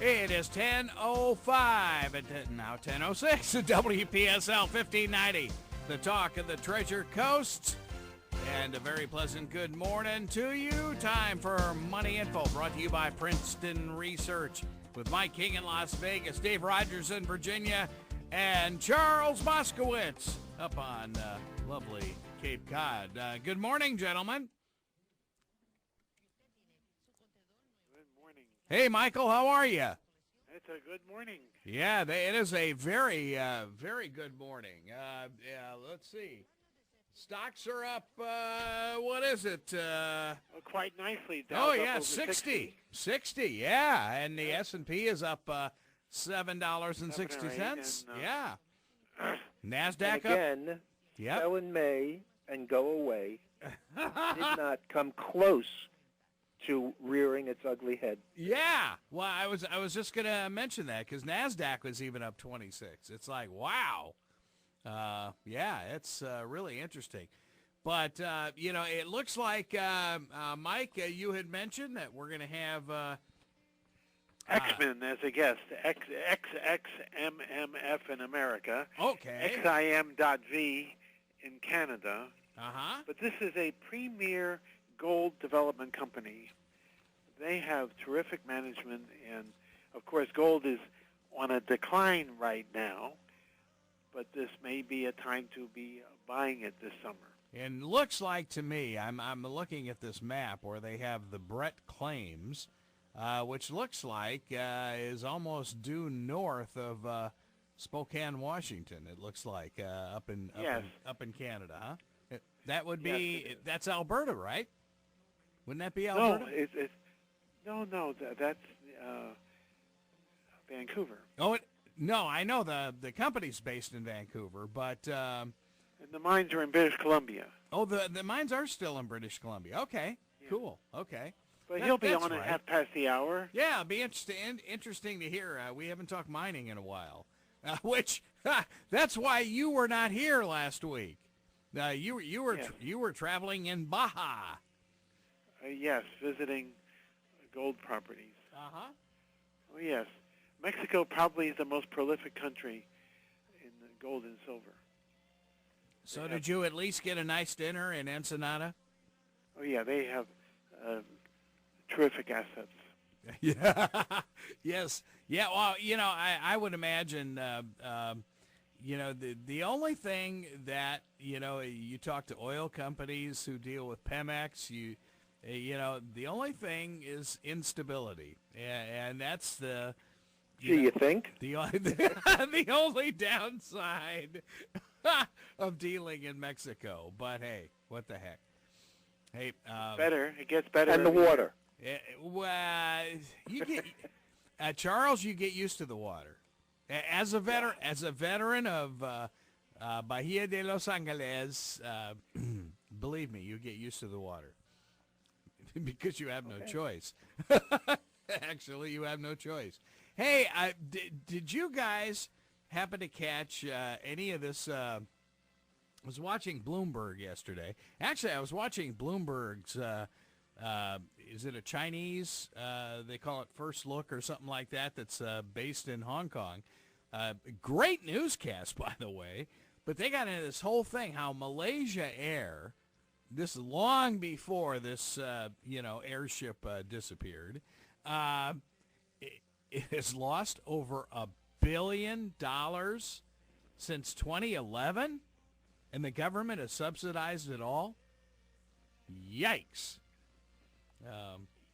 It is 10:05 and now 10:06 at WPSL 1590, the talk of the Treasure Coast. And a very pleasant good morning to you. Time for Money Info, brought to you by Princeton Research, with Mike King in Las Vegas, Dave Rogers in Virginia, and Charles Moskowitz up on lovely Cape Cod. Good morning, gentlemen. Hey, Michael, how are you? It's a good morning. Yeah, it is a very, very good morning. Yeah, let's see. Stocks are up, what is it? Quite nicely. Oh, Dow's yeah, up over 60. 60, yeah. And the S&P is up $7.60. Yeah. NASDAQ and again, up. Yep. sell in May and go away did not come close to rearing its ugly head. Yeah. Well, I was just going to mention that because NASDAQ was even up 26. It's like, wow. Yeah, it's really interesting. But, it looks like, Mike, you had mentioned that we're going to have... Xmen as a guest. XXMMF in America. Okay. XIM.V in Canada. Uh-huh. But this is a premier gold development company. They have terrific management, and, of course, gold is on a decline right now, but this may be a time to be buying it this summer. And looks like to me, I'm looking at this map where they have the Brett claims, which looks like is almost due north of Spokane, Washington. It looks like up in Canada, huh? That would be that's Alberta, right? Wouldn't that be Alberta? No, that's Vancouver. Oh, no, I know the company's based in Vancouver, but and the mines are in British Columbia. Oh, the mines are still in British Columbia. Okay, yeah. Cool. Okay. But he'll be on at half past the hour. Yeah, it'll be interesting to hear. We haven't talked mining in a while, which that's why you were not here last week. You were traveling in Baja. Yes, visiting gold properties. Uh-huh. Oh, yes. Mexico probably is the most prolific country in gold and silver. So did you at least get a nice dinner in Ensenada? Oh, yeah, they have terrific assets. Yeah. Yes. Yeah, well, I would imagine, the only thing that, you talk to oil companies who deal with Pemex, the only thing is instability, and that's the. You think? The only downside of dealing in Mexico. But hey, what the heck? Hey, it gets better. And the water. Well, you get Charles. You get used to the water. As a veteran of Bahia de Los Angeles, believe me, you get used to the water. Because you have no choice. Actually, you have no choice. Hey, did you guys happen to catch any of this? I was watching Bloomberg yesterday. Actually, I was watching Bloomberg's, is it a Chinese, they call it First Look or something like that, that's based in Hong Kong. Great newscast, by the way. But they got into this whole thing, how Malaysia Air... This is long before this, airship disappeared. It has lost over $1 billion since 2011, and the government has subsidized it all. Yikes!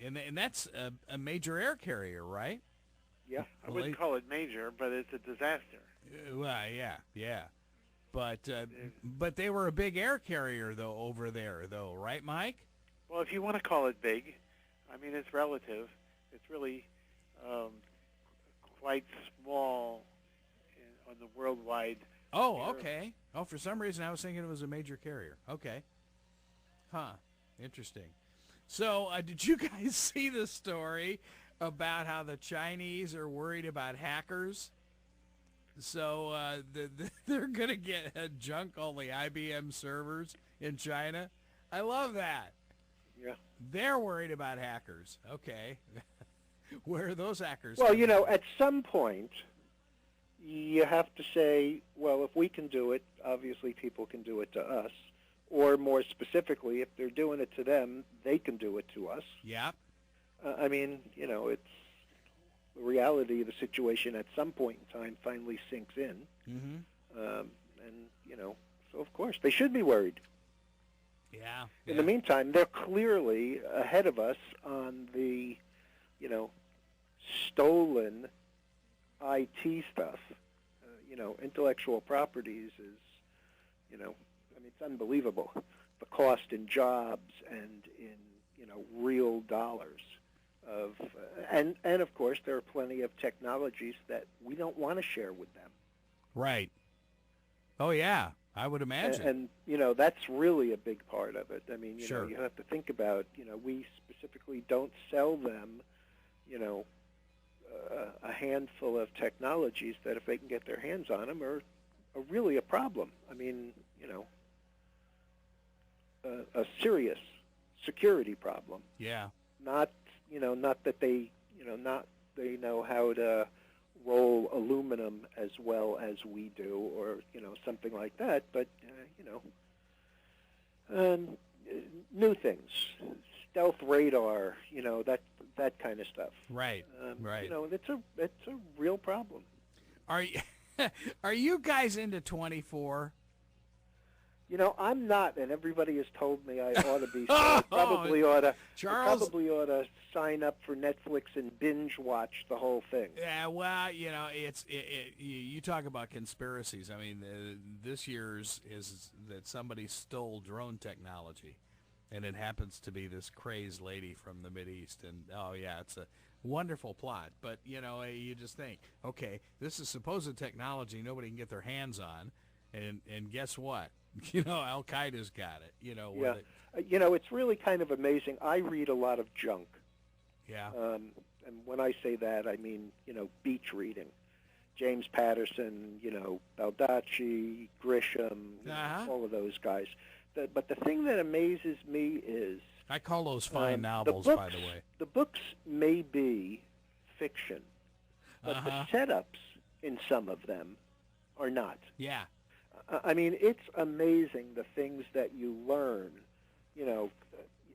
And that's a major air carrier, right? Yeah, I wouldn't call it major, but it's a disaster. Well, yeah. But they were a big air carrier, though, over there, though, right, Mike? Well, if you want to call it big, I mean, it's relative. It's really quite small on the worldwide. Oh, okay. Oh, for some reason I was thinking it was a major carrier. Okay. Huh. Interesting. So, did you guys see the story about how the Chinese are worried about hackers? So they're going to get junk all the IBM servers in China. I love that. Yeah. They're worried about hackers. Okay. Where are those hackers? Well, coming from? at some point, you have to say, well, if we can do it, obviously people can do it to us. Or more specifically, if they're doing it to them, they can do it to us. Yeah. I mean, it's the reality of the situation at some point in time finally sinks in. Mm-hmm. So of course they should be worried. Yeah. In the meantime, they're clearly ahead of us on the, stolen IT stuff. Intellectual properties is, it's unbelievable. The cost in jobs and in, real dollars of, and of course there are plenty of technologies that we don't want to share with them. Right. Oh yeah, I would imagine. And that's really a big part of it. I mean, Sure. you have to think about, we specifically don't sell them, a handful of technologies that if they can get their hands on them are really a problem. I mean, a serious security problem. Yeah. Not that they, not they know how to roll aluminum as well as we do, or something like that. But new things, stealth radar, that kind of stuff. Right. Right. It's a real problem. Are you guys into 24? I'm not, and everybody has told me I ought to be. So I probably ought to. Charles, I probably ought to sign up for Netflix and binge watch the whole thing. Yeah, well, you talk about conspiracies. I mean, this year's is that somebody stole drone technology, and it happens to be this crazed lady from the Mideast. And oh yeah, it's a wonderful plot. But you just think, okay, this is supposed technology nobody can get their hands on, and guess what? Al Qaeda's got it. Yeah. It's really kind of amazing. I read a lot of junk. Yeah. And when I say that, I mean, beach reading. James Patterson, Baldacci, Grisham, all of those guys. But the thing that amazes me is... I call those fine novels, books, by the way. The books may be fiction, but the setups in some of them are not. Yeah. I mean, it's amazing the things that you learn,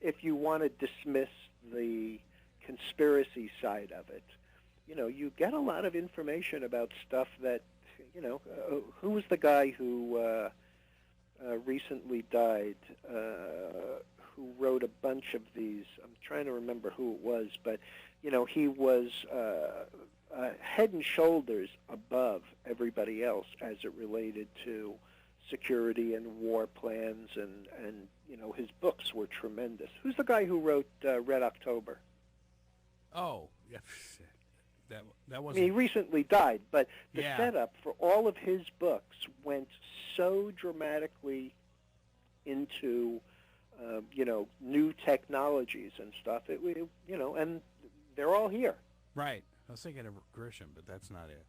if you want to dismiss the conspiracy side of it. You get a lot of information about stuff that, who was the guy who recently died, who wrote a bunch of these? I'm trying to remember who it was, but, he was head and shoulders above everybody else as it related to security and war plans, and his books were tremendous. Who's the guy who wrote Red October? Oh, yeah. That wasn't... I mean, he recently died, but the Yeah. setup for all of his books went so dramatically into, new technologies and stuff. And they're all here. Right. I was thinking of Grisham, but that's not it.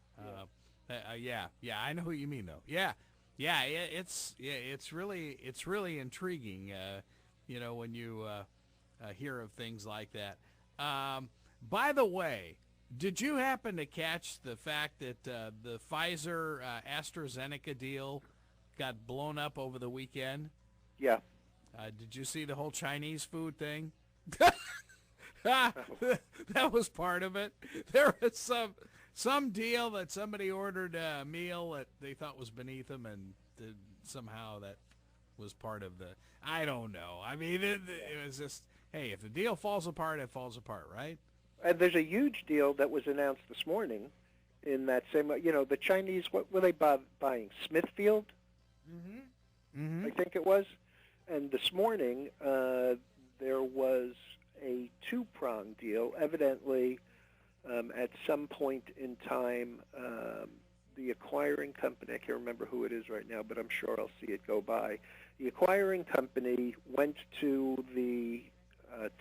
Yeah, I know who you mean though. Yeah, it's really intriguing. When you hear of things like that. By the way, did you happen to catch the fact that the Pfizer AstraZeneca deal got blown up over the weekend? Yeah. Did you see the whole Chinese food thing? That was part of it. There was some deal that somebody ordered a meal that they thought was beneath them, and somehow that was part of the... I don't know. I mean, it was just, hey, if the deal falls apart, it falls apart, right? And there's a huge deal that was announced this morning in that same, the Chinese, what were they buying? Smithfield? Mm-hmm. I think it was. And this morning, there was a two-pronged deal. Evidently, at some point in time, the acquiring company, I can't remember who it is right now, but I'm sure I'll see it go by. The acquiring company went to the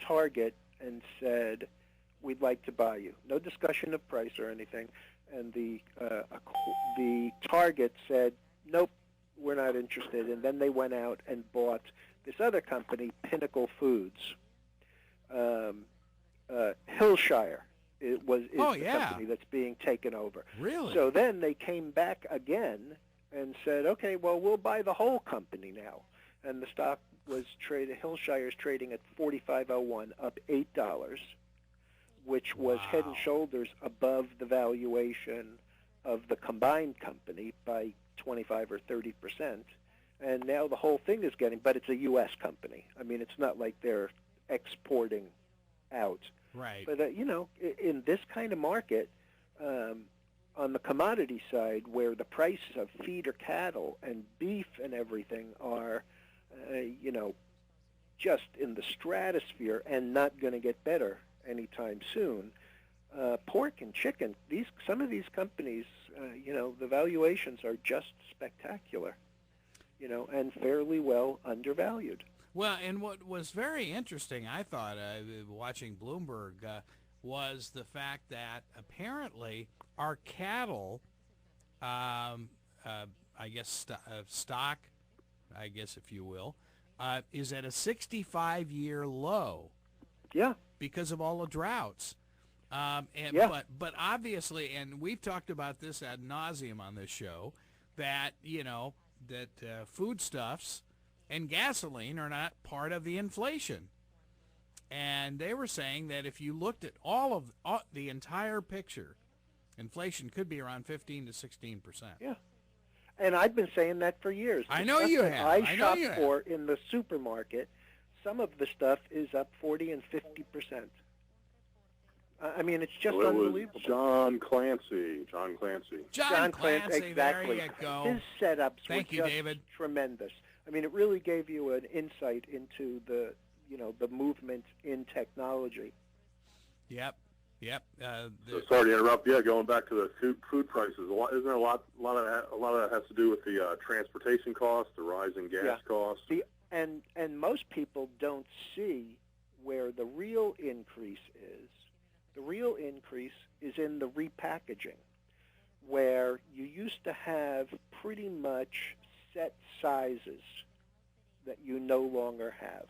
target and said, we'd like to buy you. No discussion of price or anything. And the target said, nope, we're not interested. And then they went out and bought this other company, Pinnacle Foods, Hillshire. is Oh, the yeah. company that's being taken over. Really? So then they came back again and said, okay, well, we'll buy the whole company now. And the stock was traded, Hillshire's trading at 45.01, up $8, which was head and shoulders above the valuation of the combined company by 25 or 30%. And now the whole thing is getting, but it's a U.S. company. I mean, it's not like they're exporting out. Right. But, in this kind of market, on the commodity side, where the prices of feeder cattle and beef and everything are, just in the stratosphere and not going to get better anytime soon, pork and chicken, some of these companies, the valuations are just spectacular, and fairly well undervalued. Well, and what was very interesting, I thought, watching Bloomberg, was the fact that apparently our cattle, I guess stock, I guess if you will, is at a 65-year low. Yeah. Because of all the droughts. But obviously, and we've talked about this ad nauseum on this show, that, foodstuffs and gasoline are not part of the inflation. And they were saying that if you looked at all the entire picture, inflation could be around 15 to 16%. Yeah. And I've been saying that for years. I know you have. I shop for in the supermarket, some of the stuff is up 40 and 50%. I mean, it's just unbelievable. John Clancy. John Clancy, exactly. There you go. His setups Thank were you, just David. tremendous. I mean, it really gave you an insight into the movement in technology. Yep. Sorry to interrupt. Yeah, going back to the food prices, isn't there a lot of that has to do with the transportation costs, the rising gas costs? And most people don't see where the real increase is. The real increase is in the repackaging, where you used to have pretty much set sizes that you no longer have.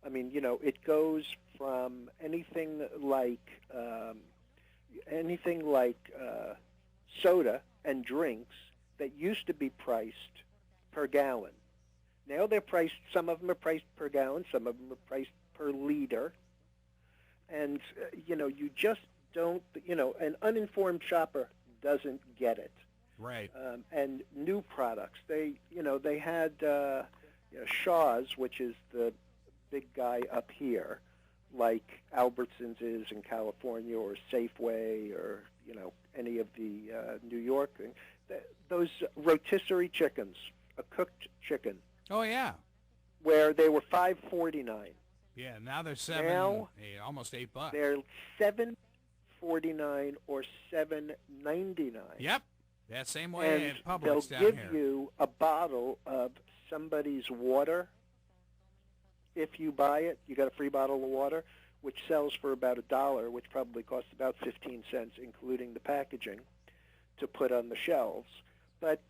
I mean, it goes from anything like soda and drinks that used to be priced per gallon. Now they're priced, some of them are priced per gallon, some of them are priced per liter. And, you just don't, an uninformed shopper doesn't get it. Right. And new products, they had Shaw's, which is the big guy up here, like Albertsons is in California, or Safeway, or, any of the New York things. Those rotisserie chickens, a cooked chicken. Oh, yeah. Where they were $5.49. Yeah, now they're almost $8. They're $7.49 or $7.99. Yep, that same way at Publix down here. They'll here. give you a bottle of somebody's water. If you buy it, you got a free bottle of water, which sells for about $1, which probably costs about 15 cents, including the packaging, to put on the shelves. But,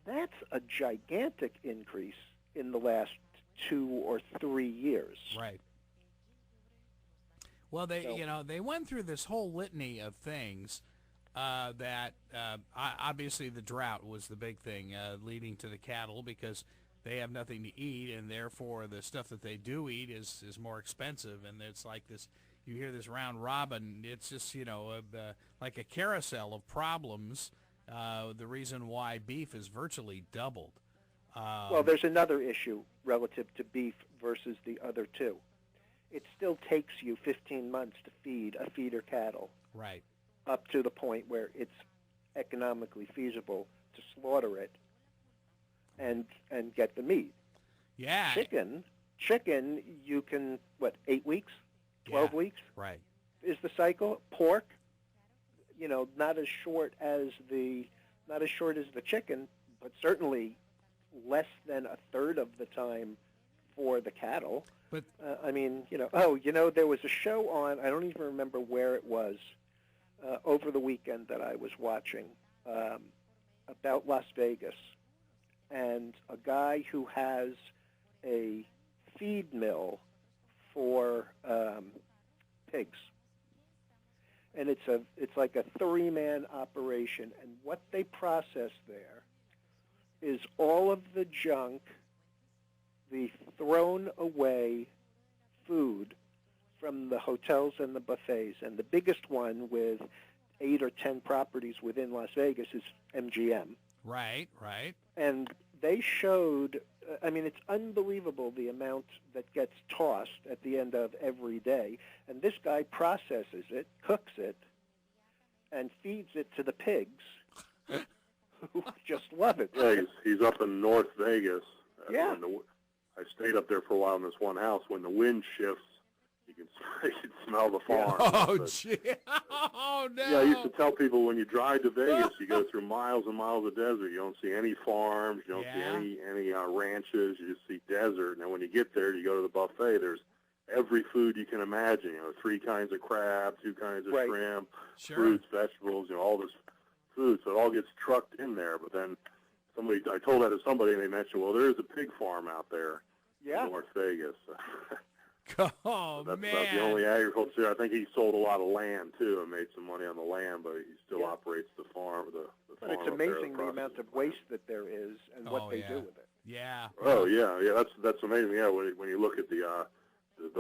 that's a gigantic increase in the last 2 or 3 years. Right. Well, they went through this whole litany of things that obviously the drought was the big thing leading to the cattle, because they have nothing to eat, and therefore the stuff that they do eat is more expensive. And it's like this, you hear this round robin, it's just, like a carousel of problems, the reason why beef is virtually doubled. Well, there's another issue relative to beef versus the other two. It still takes you 15 months to feed a feeder cattle. Right. Up to the point where it's economically feasible to slaughter it and get the meat. Yeah. Chicken, you can, 8 weeks? 12 weeks? Right. Is the cycle. Pork, not as short as the chicken, but certainly less than a third of the time for the cattle. But there was a show on, I don't even remember where it was, over the weekend that I was watching, about Las Vegas, and a guy who has a feed mill for pigs. and it's like a 3-man operation. And what they process there is all of the junk, the thrown away food from the hotels and the buffets. And the biggest one with 8 or 10 properties within Las Vegas is MGM. Right, right. And they showed, I mean, it's unbelievable the amount that gets tossed at the end of every day. And this guy processes it, cooks it, and feeds it to the pigs, who just love it. Yeah, he's up in North Vegas. Yeah. I stayed up there for a while in this one house. When the wind shifts, you can smell the farm. Oh, gee. Oh, no. Yeah, I used to tell people when you drive to Vegas, you go through miles and miles of desert. You don't see any farms. You don't see any ranches. You just see desert. And then when you get there, you go to the buffet. There's every food you can imagine. 3 kinds of crab, 2 kinds of shrimp, fruits, vegetables. All this food. So it all gets trucked in there. But then I told that to somebody, and they mentioned, well, there is a pig farm out there in North Vegas. Oh, that's man. about the only agriculture. I think he sold a lot of land, too, and made some money on the land, but he still operates the farm. But it's amazing the amount of waste that there is and what they do with it. Yeah. Oh, yeah. That's amazing. Yeah, when you look at the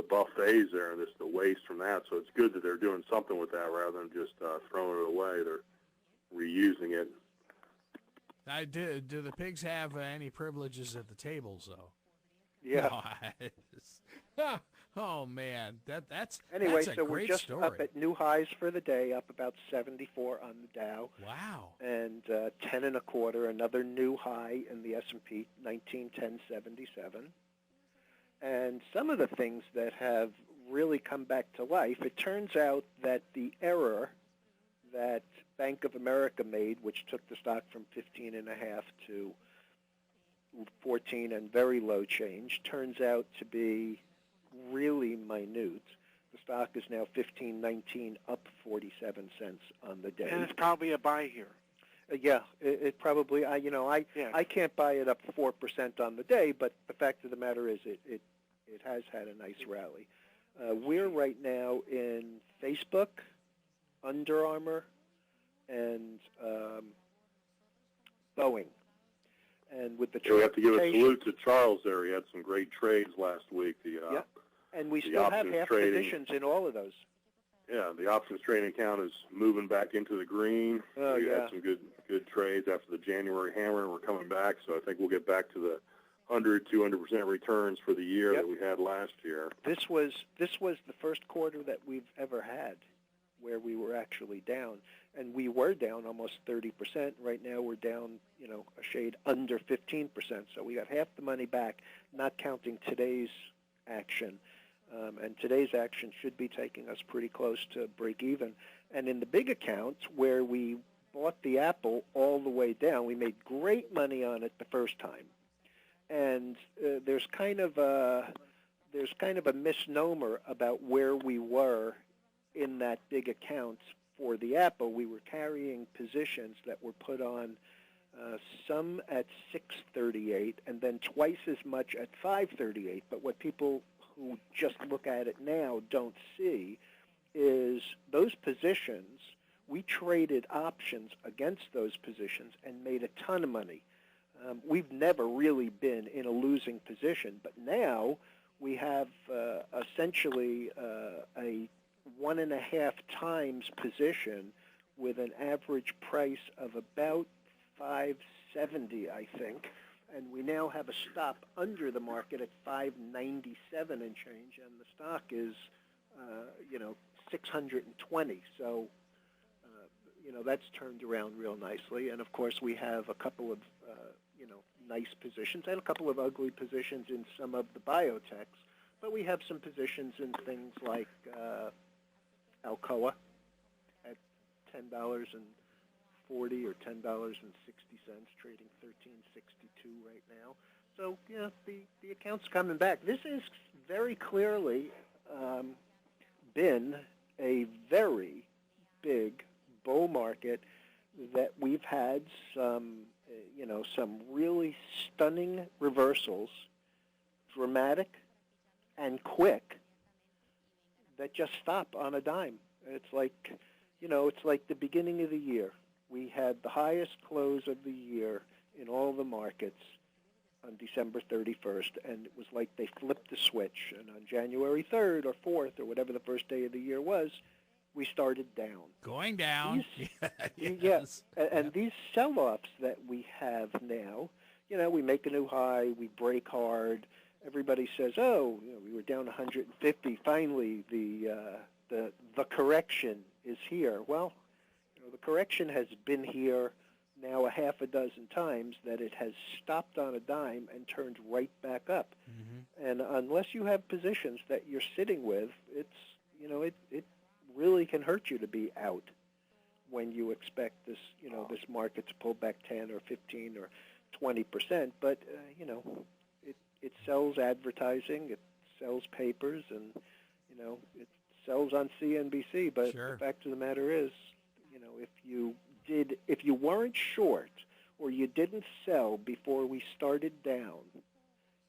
buffets there and the waste from that, so it's good that they're doing something with that rather than just throwing it away. They're reusing it. Do the pigs have any privileges at the tables, though? Yeah. Oh man, that's anyway. That's a so great we're just story. up at new highs for the day, up about 74 on the Dow. Wow. And 10 and a quarter, another new high in the S&P, 1910.77. And some of the things that have really come back to life. It turns out that the error that Bank of America made, which took the stock from 15.5 to 14 and very low change, turns out to be really minute. The stock is now 15.19, up 47 cents on the day. And it's probably a buy here. Yeah, it probably. I can't buy it up 4% on the day, but the fact of the matter is, it has had a nice rally. We're right now in Facebook, Under Armour, and Boeing. And with the we have to give a salute to Charles there. He had some great trades last week. And we still have half positions in all of those. Yeah, the options trading account is moving back into the green. We had some good trades after the January hammer, and we're coming back. So I think we'll get back to the 200% returns for the year that we had last year. This was the first quarter that we've ever had where we were actually down, and we were down almost 30%. Right now we're down, a shade under 15%. So we got half the money back, not counting today's action. And today's action should be taking us pretty close to break even. And in the big accounts where we bought the Apple all the way down, we made great money on it the first time. And there's kind of a misnomer about where we were in that big account for the Apple. We were carrying positions that were put on, some at 6.38 and then twice as much at 5.38. But what people who just look at it now don't see is those positions, we traded options against those positions and made a ton of money. We've never really been in a losing position, but now we have essentially a 1.5 times position with an average price of about 570, I think. And we now have a stop under the market at 597 and change, and the stock is, 620. So, that's turned around real nicely. And of course, we have a couple of, nice positions and a couple of ugly positions in some of the biotechs. But we have some positions in things like Alcoa at $10.40 or $10.60, trading $13.62 right now. So the account's coming back. This is very clearly been a very big bull market that we've had some really stunning reversals, dramatic and quick, that just stop on a dime. It's like, It's like the beginning of the year. We had the highest close of the year in all the markets on December 31st, and it was like they flipped the switch. And on January 3rd or 4th or whatever the first day of the year was, we started down. Going down. Yes. And these sell-offs that we have now, we make a new high, we break hard. Everybody says, oh, we were down 150. Finally, the correction is here. Well, the correction has been here now a half a dozen times that it has stopped on a dime and turned right back up. Mm-hmm. And unless you have positions that you're sitting with, it's, it really can hurt you to be out when you expect this, this market to pull back 10 or 15 or 20%. But, it sells advertising, it sells papers, and, it sells on CNBC. But sure. The fact of the matter is, if you weren't short or you didn't sell before we started down,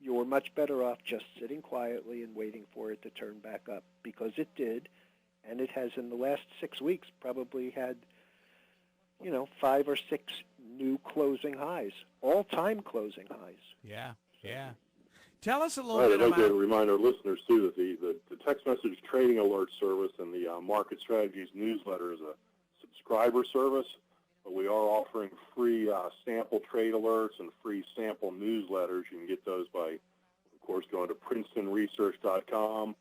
you were much better off just sitting quietly and waiting for it to turn back up, because it did, and it has in the last 6 weeks probably had, 5 or 6 new closing highs, all-time closing highs. Yeah. Tell us a little Right, bit I'd about... like to remind our listeners, too, that the text message trading alert service and the Market Strategies newsletter is a subscriber service, but we are offering free sample trade alerts and free sample newsletters. You can get those by, of course, going to PrincetonResearch.com.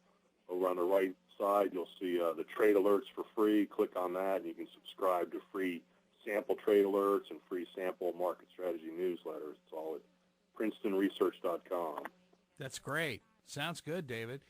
Over on the right side, you'll see the trade alerts for free. Click on that, and you can subscribe to free sample trade alerts and free sample market strategy newsletters. It's all at PrincetonResearch.com. That's great. Sounds good, David.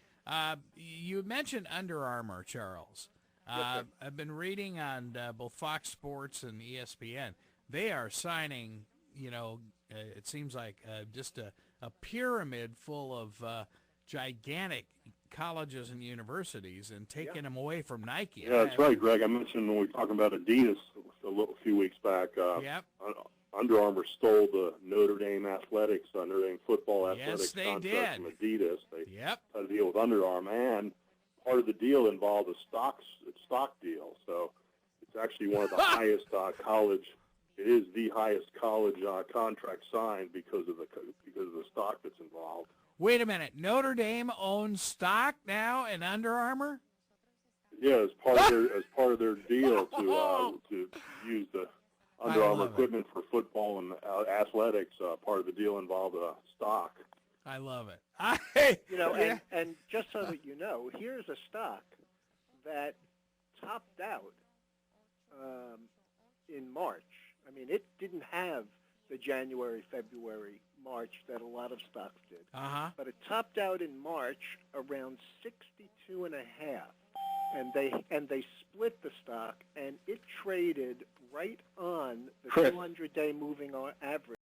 You mentioned Under Armour, Charles. Yes, I've been reading on both Fox Sports and ESPN. They are signing, it seems like just a pyramid full of gigantic colleges and universities and taking them away from Nike. Yeah, that's right, Greg. I mentioned when we were talking about Adidas a few weeks back, Yep. Under Armour stole the Notre Dame athletics, Notre Dame football athletics contract from Adidas. They had a deal with Under Armour, and part of the deal involved a stock deal. So it's actually one of the highest college. It is the highest college contract signed because of the stock that's involved. Wait a minute. Notre Dame owns stock now in Under Armour? Yeah, as part of their deal to use the Under Armour equipment for football and athletics. Part of the deal involved stock. I love it. And just so that you know, here's a stock that topped out in March. I mean, it didn't have the January, February, March that a lot of stocks did. Uh-huh. But it topped out in March around 62.5, and they split the stock, and it traded right on the 200-day moving average.